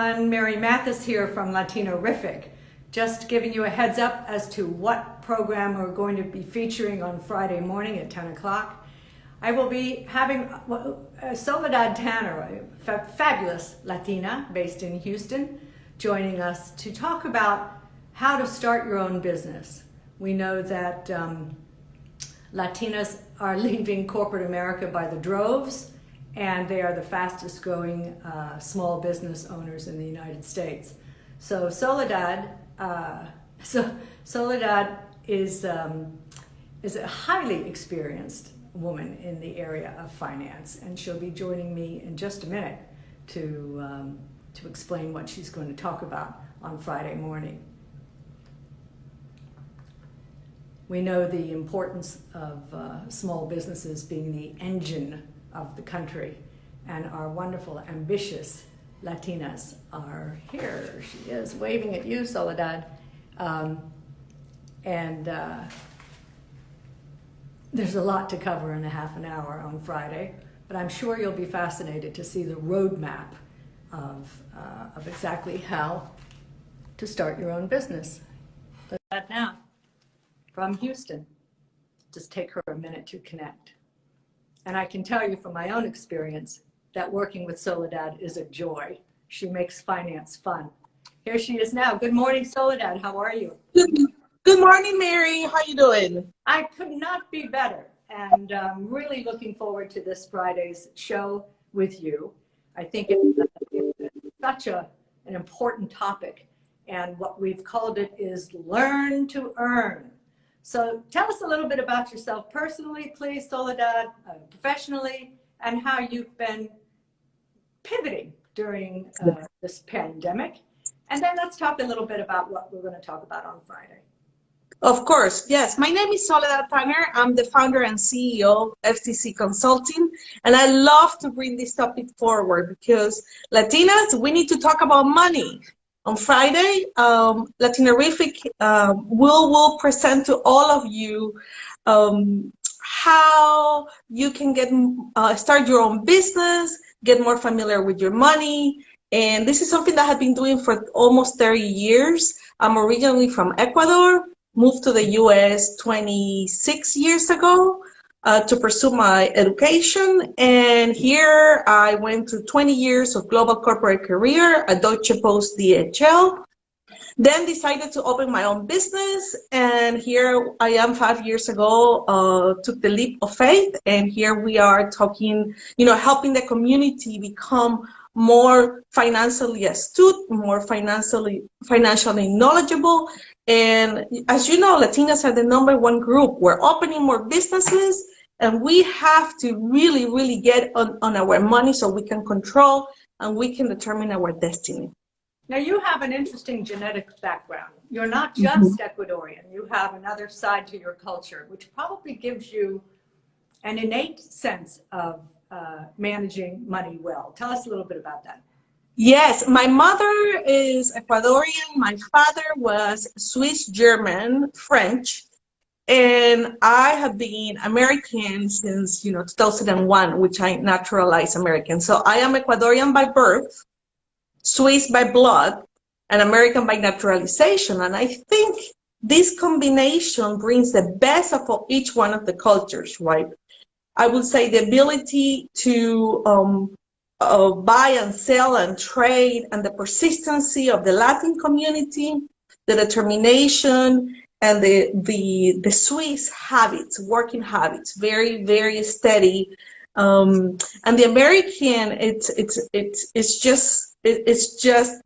everyone. Mary Mathis here from Latino-rific. Just giving you a heads up as to what program we're going to be featuring on Friday morning at 10 o'clock. I will be having Soledad Tanner, a fabulous Latina based in Houston, joining us to talk about how to start your own business. We know that Latinas are leaving corporate America by the droves, and they are the fastest growing small business owners in the United States. So Soledad is a highly experienced woman in the area of finance, and she'll be joining me in just a minute to explain what she's going to talk about on Friday morning. We know the importance of small businesses being the engine of the country, and our wonderful, ambitious Latinas are here. She is waving at you, Soledad. There's a lot to cover in a half an hour on Friday, but I'm sure you'll be fascinated to see the roadmap of exactly how to start your own business. But that now, from Houston, just take her a minute to connect. And I can tell you from my own experience that working with Soledad is a joy. She makes finance fun. Here she is now. Good morning, Soledad. How are you? Good morning, Mary. How you doing? I could not be better. And I'm really looking forward to this Friday's show with you. I think it's such an important topic. And what we've called it is Learn to Earn. So tell us a little bit about yourself personally, please, Soledad, professionally, and how you've been pivoting during this pandemic. And then let's talk a little bit about what we're going to talk about on Friday. Of course, yes. My name is Soledad Tanner. I'm the founder and CEO of FTC Consulting, and I love to bring this topic forward because Latinas, we need to talk about money. On Friday, Latino-rific will present to all of you how you can start your own business, get more familiar with your money. And this is something that I've been doing for almost 30 years. I'm originally from Ecuador, moved to the US 26 years ago to pursue my education. And here I went through 20 years of global corporate career at Deutsche Post DHL. Then decided to open my own business. And here I am 5 years ago, took the leap of faith. And here we are talking, helping the community become more financially astute, more financially knowledgeable. And as you know, Latinas are the #1 group. We're opening more businesses, and we have to really, really get on our money so we can control and we can determine our destiny. Now, you have an interesting genetic background. You're not just Ecuadorian. You have another side to your culture, which probably gives you an innate sense of managing money well. Tell us a little bit about that. Yes, my mother is Ecuadorian. My father was Swiss, German, French, and I have been American since 2001, which I naturalized American. So I am Ecuadorian by birth, Swiss by blood, and American by naturalization. And I think this combination brings the best of each one of the cultures, right? I would say the ability to buy and sell and trade, and the persistency of the Latin community, the determination, and the Swiss habits, working habits, very, very steady. And the American, it's just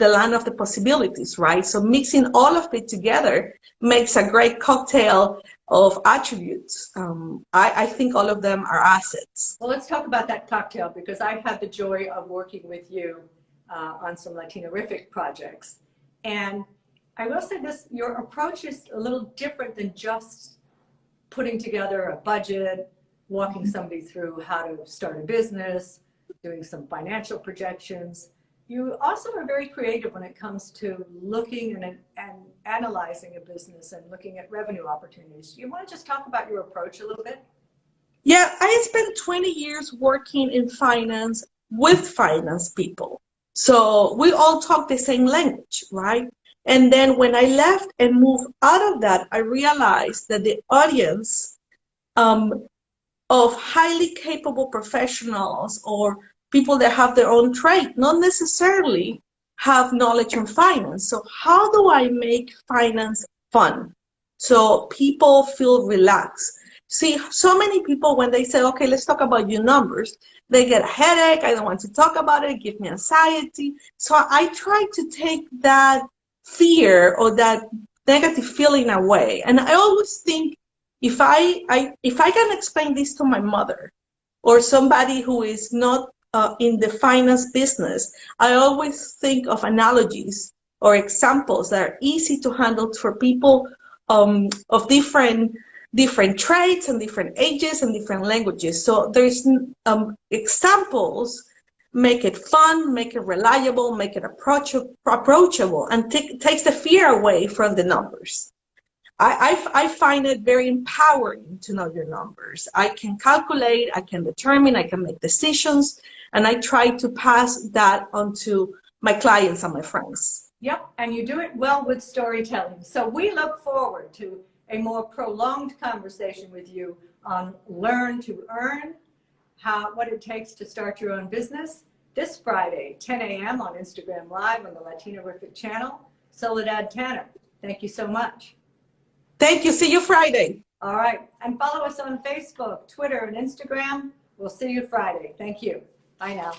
the land of the possibilities, right? So mixing all of it together makes a great cocktail of attributes. I think all of them are assets. Well, let's talk about that cocktail, because I've had the joy of working with you on some Latino-rific projects. And I will say this, your approach is a little different than just putting together a budget, walking somebody through how to start a business, doing some financial projections. You also are very creative when it comes to looking and analyzing a business and looking at revenue opportunities. You want to just talk about your approach a little bit? Yeah, I spent 20 years working in finance with finance people. So we all talk the same language, right? And then when I left and moved out of that, I realized that the audience um, of highly capable professionals or people that have their own trade, not necessarily have knowledge on finance. So how do I make finance fun so people feel relaxed? See, so many people, when they say, okay, let's talk about your numbers, they get a headache. I don't want to talk about it. Give me anxiety. So I try to take that fear or that negative feeling away. And I always think, if I can explain this to my mother or somebody who is not in the finance business, I always think of analogies or examples that are easy to handle for people of different trades and different ages and different languages. So there's examples make it fun, make it reliable, make it approachable, and takes the fear away from the numbers. I find it very empowering to know your numbers. I can calculate, I can determine, I can make decisions, and I try to pass that on to my clients and my friends. Yep, and you do it well with storytelling. So we look forward to a more prolonged conversation with you on Learn to Earn, what it takes to start your own business, this Friday, 10 a.m. on Instagram Live on the Latinorific channel. Soledad Tanner, thank you so much. Thank you. See you Friday. All right. And follow us on Facebook, Twitter, and Instagram. We'll see you Friday. Thank you. Bye now.